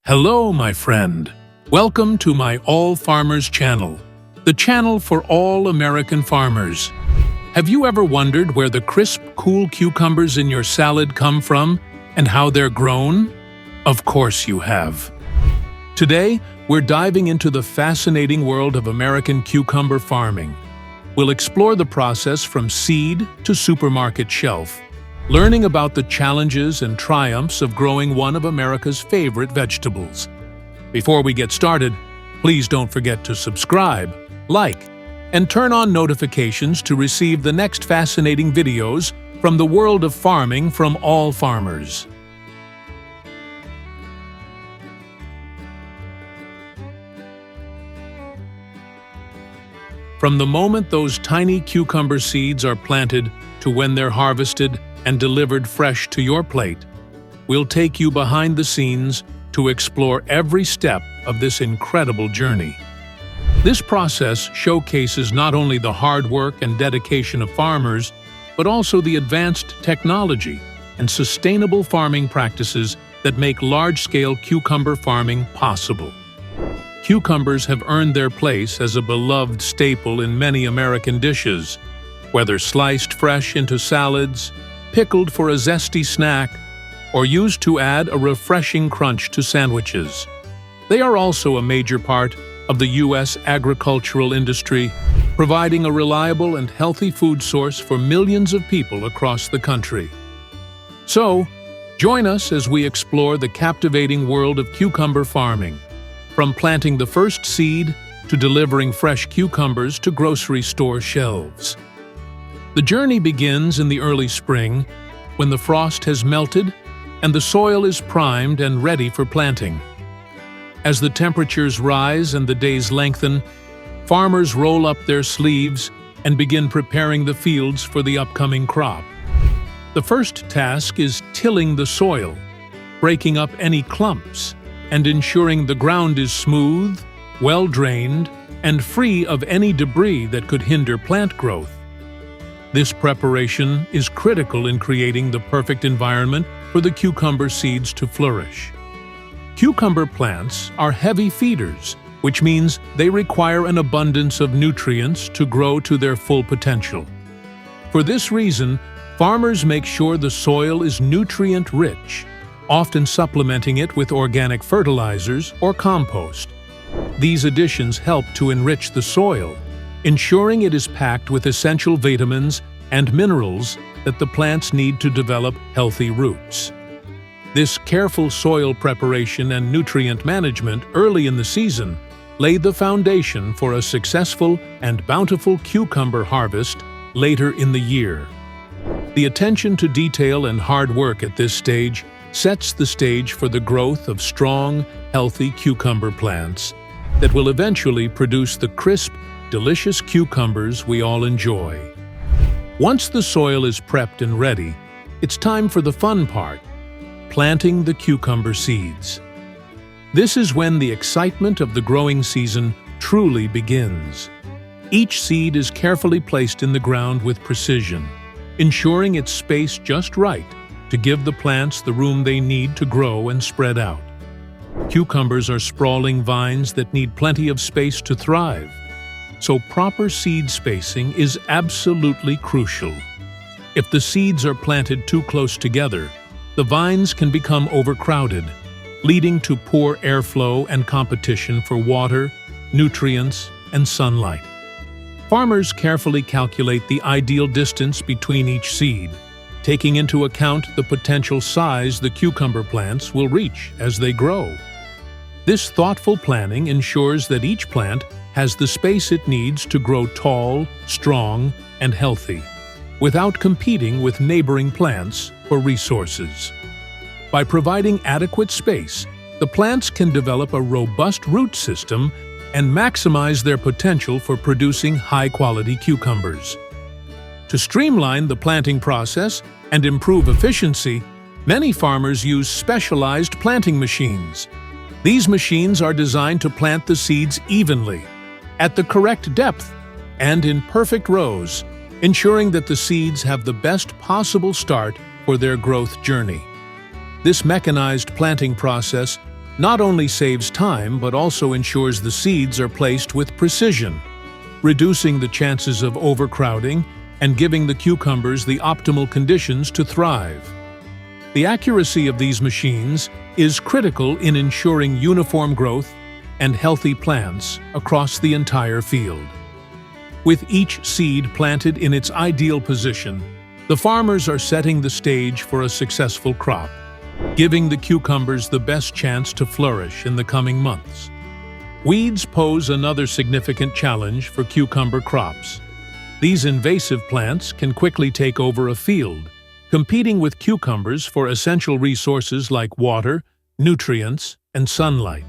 Hello, my friend. Welcome to my All Farmers channel, the channel for all American farmers. Have you ever wondered where the crisp, cool cucumbers in your salad come from and how they're grown? Of course you have. Today, we're diving into the fascinating world of American cucumber farming. We'll explore the process from seed to supermarket shelf, learning about the challenges and triumphs of growing one of America's favorite vegetables. Before we get started, please don't forget to subscribe, like, and turn on notifications to receive the next fascinating videos from the world of farming from all farmers. From the moment those tiny cucumber seeds are planted to when they're harvested and delivered fresh to your plate, we'll take you behind the scenes to explore every step of this incredible journey. This process showcases not only the hard work and dedication of farmers, but also the advanced technology and sustainable farming practices that make large-scale cucumber farming possible. Cucumbers have earned their place as a beloved staple in many American dishes, whether sliced fresh into salads, pickled for a zesty snack, or used to add a refreshing crunch to sandwiches. They are also a major part of the U.S. agricultural industry, providing a reliable and healthy food source for millions of people across the country. So, join us as we explore the captivating world of cucumber farming, from planting the first seed to delivering fresh cucumbers to grocery store shelves. The journey begins in the early spring, when the frost has melted and the soil is primed and ready for planting. As the temperatures rise and the days lengthen, farmers roll up their sleeves and begin preparing the fields for the upcoming crop. The first task is tilling the soil, breaking up any clumps, and ensuring the ground is smooth, well-drained, and free of any debris that could hinder plant growth. This preparation is critical in creating the perfect environment for the cucumber seeds to flourish. Cucumber plants are heavy feeders, which means they require an abundance of nutrients to grow to their full potential. For this reason, farmers make sure the soil is nutrient-rich, often supplementing it with organic fertilizers or compost. These additions help to enrich the soil, ensuring it is packed with essential vitamins and minerals that the plants need to develop healthy roots. This careful soil preparation and nutrient management early in the season lay the foundation for a successful and bountiful cucumber harvest later in the year. The attention to detail and hard work at this stage sets the stage for the growth of strong, healthy cucumber plants that will eventually produce the crisp, delicious cucumbers we all enjoy. Once the soil is prepped and ready, it's time for the fun part, planting the cucumber seeds. This is when the excitement of the growing season truly begins. Each seed is carefully placed in the ground with precision, ensuring it's spaced just right to give the plants the room they need to grow and spread out. Cucumbers are sprawling vines that need plenty of space to thrive, so proper seed spacing is absolutely crucial. If the seeds are planted too close together, the vines can become overcrowded, leading to poor airflow and competition for water, nutrients, and sunlight. Farmers carefully calculate the ideal distance between each seed, taking into account the potential size the cucumber plants will reach as they grow. This thoughtful planning ensures that each plant has the space it needs to grow tall, strong, and healthy, without competing with neighboring plants for resources. By providing adequate space, the plants can develop a robust root system and maximize their potential for producing high-quality cucumbers. To streamline the planting process and improve efficiency, many farmers use specialized planting machines. These machines are designed to plant the seeds evenly, at the correct depth, and in perfect rows, ensuring that the seeds have the best possible start for their growth journey. This mechanized planting process not only saves time but also ensures the seeds are placed with precision, reducing the chances of overcrowding and giving the cucumbers the optimal conditions to thrive. The accuracy of these machines is critical in ensuring uniform growth and healthy plants across the entire field. With each seed planted in its ideal position, the farmers are setting the stage for a successful crop, giving the cucumbers the best chance to flourish in the coming months. Weeds pose another significant challenge for cucumber crops. These invasive plants can quickly take over a field, competing with cucumbers for essential resources like water, nutrients, and sunlight.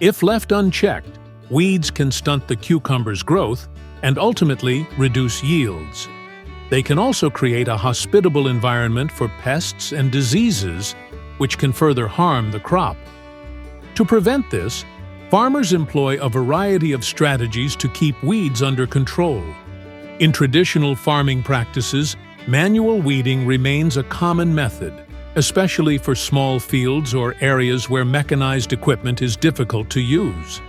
If left unchecked, weeds can stunt the cucumber's growth and ultimately reduce yields. They can also create a hospitable environment for pests and diseases, which can further harm the crop. To prevent this, farmers employ a variety of strategies to keep weeds under control. In traditional farming practices, manual weeding remains a common method, especially for small fields or areas where mechanized equipment is difficult to use.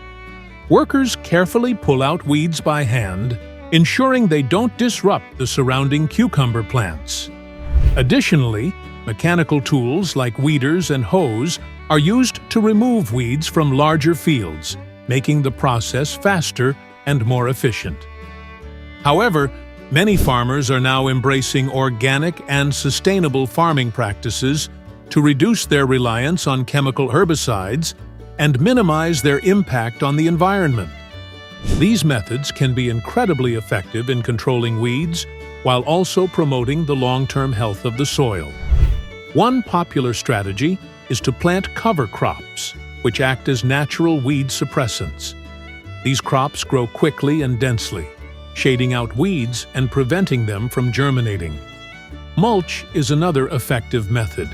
Workers carefully pull out weeds by hand, ensuring they don't disrupt the surrounding cucumber plants. Additionally, mechanical tools like weeders and hoes are used to remove weeds from larger fields, making the process faster and more efficient. However, many farmers are now embracing organic and sustainable farming practices to reduce their reliance on chemical herbicides and minimize their impact on the environment. These methods can be incredibly effective in controlling weeds while also promoting the long-term health of the soil. One popular strategy is to plant cover crops, which act as natural weed suppressants. These crops grow quickly and densely, shading out weeds and preventing them from germinating. Mulch is another effective method.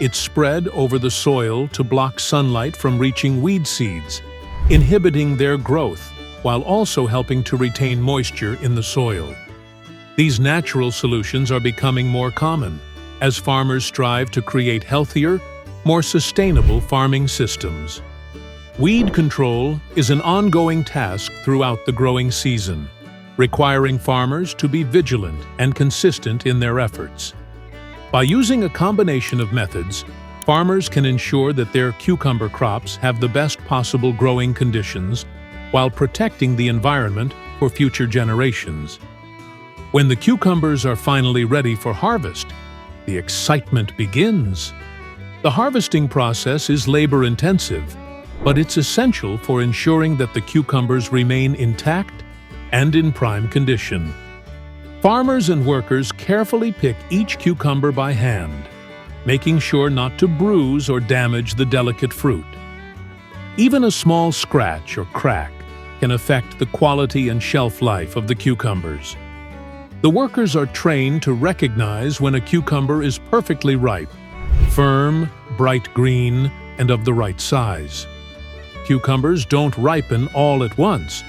It's spread over the soil to block sunlight from reaching weed seeds, inhibiting their growth while also helping to retain moisture in the soil. These natural solutions are becoming more common as farmers strive to create healthier, more sustainable farming systems. Weed control is an ongoing task throughout the growing season, requiring farmers to be vigilant and consistent in their efforts. By using a combination of methods, farmers can ensure that their cucumber crops have the best possible growing conditions while protecting the environment for future generations. When the cucumbers are finally ready for harvest, the excitement begins. The harvesting process is labor-intensive, but it's essential for ensuring that the cucumbers remain intact and in prime condition. Farmers and workers carefully pick each cucumber by hand, making sure not to bruise or damage the delicate fruit. Even a small scratch or crack can affect the quality and shelf life of the cucumbers. The workers are trained to recognize when a cucumber is perfectly ripe, firm, bright green, and of the right size. Cucumbers don't ripen all at once,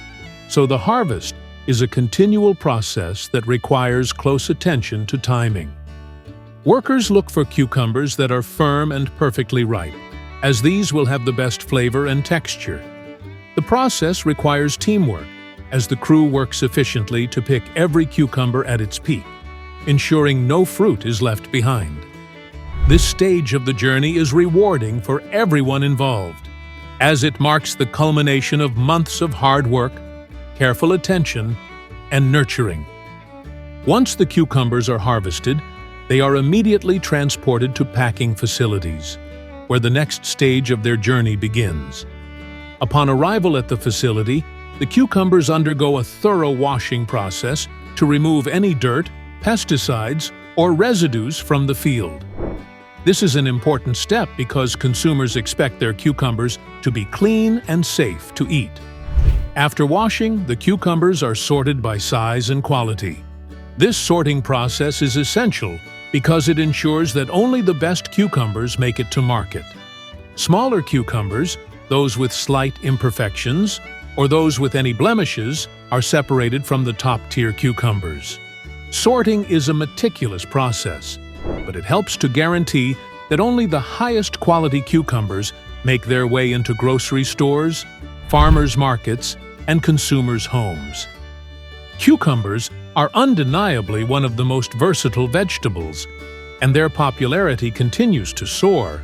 so the harvest is a continual process that requires close attention to timing. Workers look for cucumbers that are firm and perfectly ripe, as these will have the best flavor and texture. The process requires teamwork, as the crew works efficiently to pick every cucumber at its peak, ensuring no fruit is left behind. This stage of the journey is rewarding for everyone involved, as it marks the culmination of months of hard work, careful attention, and nurturing. Once the cucumbers are harvested, they are immediately transported to packing facilities, where the next stage of their journey begins. Upon arrival at the facility, the cucumbers undergo a thorough washing process to remove any dirt, pesticides, or residues from the field. This is an important step because consumers expect their cucumbers to be clean and safe to eat. After washing, the cucumbers are sorted by size and quality. This sorting process is essential because it ensures that only the best cucumbers make it to market. Smaller cucumbers, those with slight imperfections, or those with any blemishes, are separated from the top-tier cucumbers. Sorting is a meticulous process, but it helps to guarantee that only the highest quality cucumbers make their way into grocery stores, farmers' markets, and consumers' homes. Cucumbers are undeniably one of the most versatile vegetables, and their popularity continues to soar,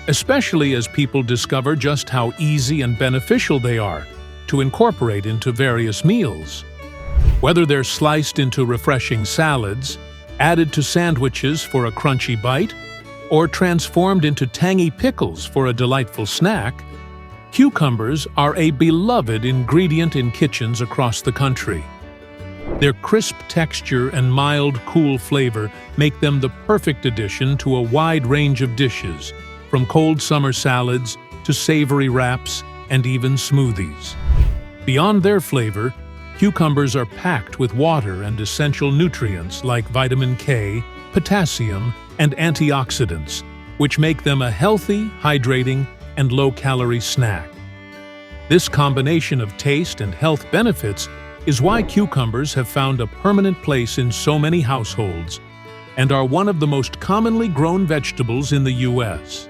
especially as people discover just how easy and beneficial they are to incorporate into various meals. Whether they're sliced into refreshing salads, added to sandwiches for a crunchy bite, or transformed into tangy pickles for a delightful snack, cucumbers are a beloved ingredient in kitchens across the country. Their crisp texture and mild, cool flavor make them the perfect addition to a wide range of dishes, from cold summer salads to savory wraps and even smoothies. Beyond their flavor, cucumbers are packed with water and essential nutrients like vitamin K, potassium, and antioxidants, which make them a healthy, hydrating, and low-calorie snack. This combination of taste and health benefits is why cucumbers have found a permanent place in so many households and are one of the most commonly grown vegetables in the U.S.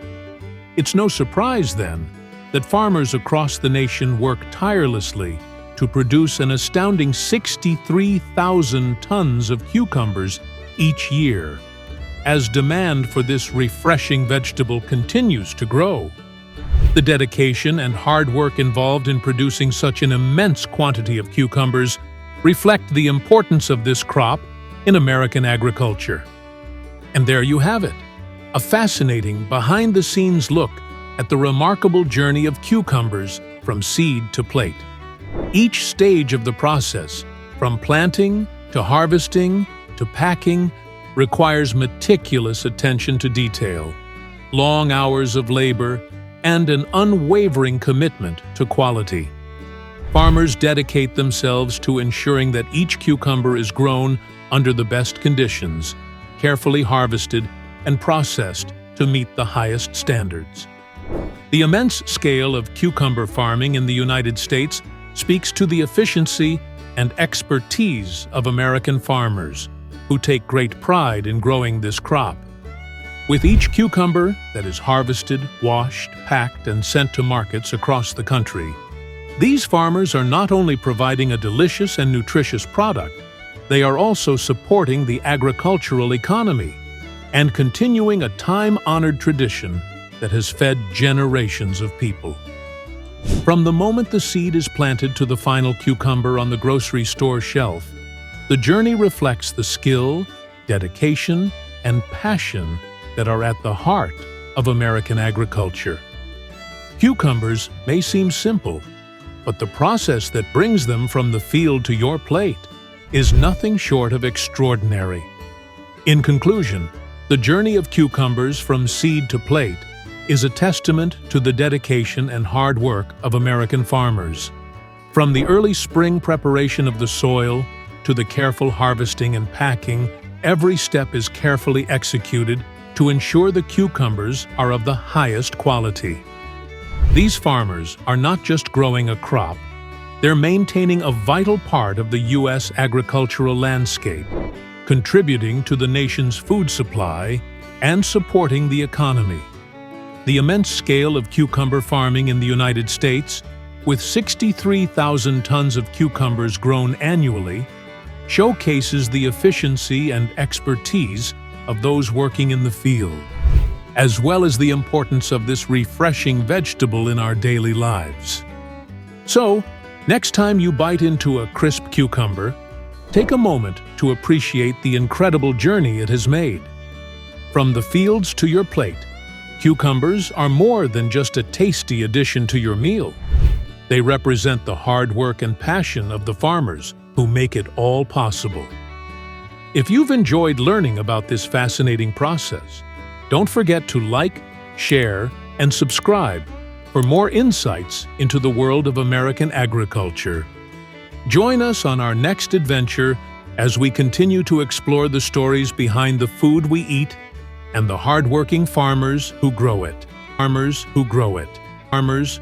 It's no surprise, then, that farmers across the nation work tirelessly to produce an astounding 63,000 tons of cucumbers each year, as demand for this refreshing vegetable continues to grow. The dedication and hard work involved in producing such an immense quantity of cucumbers reflect the importance of this crop in American agriculture. And there you have it, a fascinating behind-the-scenes look at the remarkable journey of cucumbers from seed to plate. Each stage of the process, from planting to harvesting to packing, requires meticulous attention to detail, long hours of labor, and an unwavering commitment to quality. Farmers dedicate themselves to ensuring that each cucumber is grown under the best conditions, carefully harvested, and processed to meet the highest standards. The immense scale of cucumber farming in the United States speaks to the efficiency and expertise of American farmers, who take great pride in growing this crop. With each cucumber that is harvested, washed, packed, and sent to markets across the country, these farmers are not only providing a delicious and nutritious product, they are also supporting the agricultural economy and continuing a time-honored tradition that has fed generations of people. From the moment the seed is planted to the final cucumber on the grocery store shelf, the journey reflects the skill, dedication, and passion that are at the heart of American agriculture. Cucumbers may seem simple, but the process that brings them from the field to your plate is nothing short of extraordinary. In conclusion, the journey of cucumbers from seed to plate is a testament to the dedication and hard work of American farmers. From the early spring preparation of the soil to the careful harvesting and packing, every step is carefully executed to ensure the cucumbers are of the highest quality. These farmers are not just growing a crop, they're maintaining a vital part of the U.S. agricultural landscape, contributing to the nation's food supply and supporting the economy. The immense scale of cucumber farming in the United States, with 63,000 tons of cucumbers grown annually, showcases the efficiency and expertise of those working in the field, as well as the importance of this refreshing vegetable in our daily lives. So, next time you bite into a crisp cucumber, take a moment to appreciate the incredible journey it has made. From the fields to your plate, cucumbers are more than just a tasty addition to your meal. They represent the hard work and passion of the farmers who make it all possible. If you've enjoyed learning about this fascinating process, don't forget to like, share, and subscribe for more insights into the world of American agriculture. Join us on our next adventure as we continue to explore the stories behind the food we eat and the hardworking farmers who grow it. Farmers who grow it. Farmers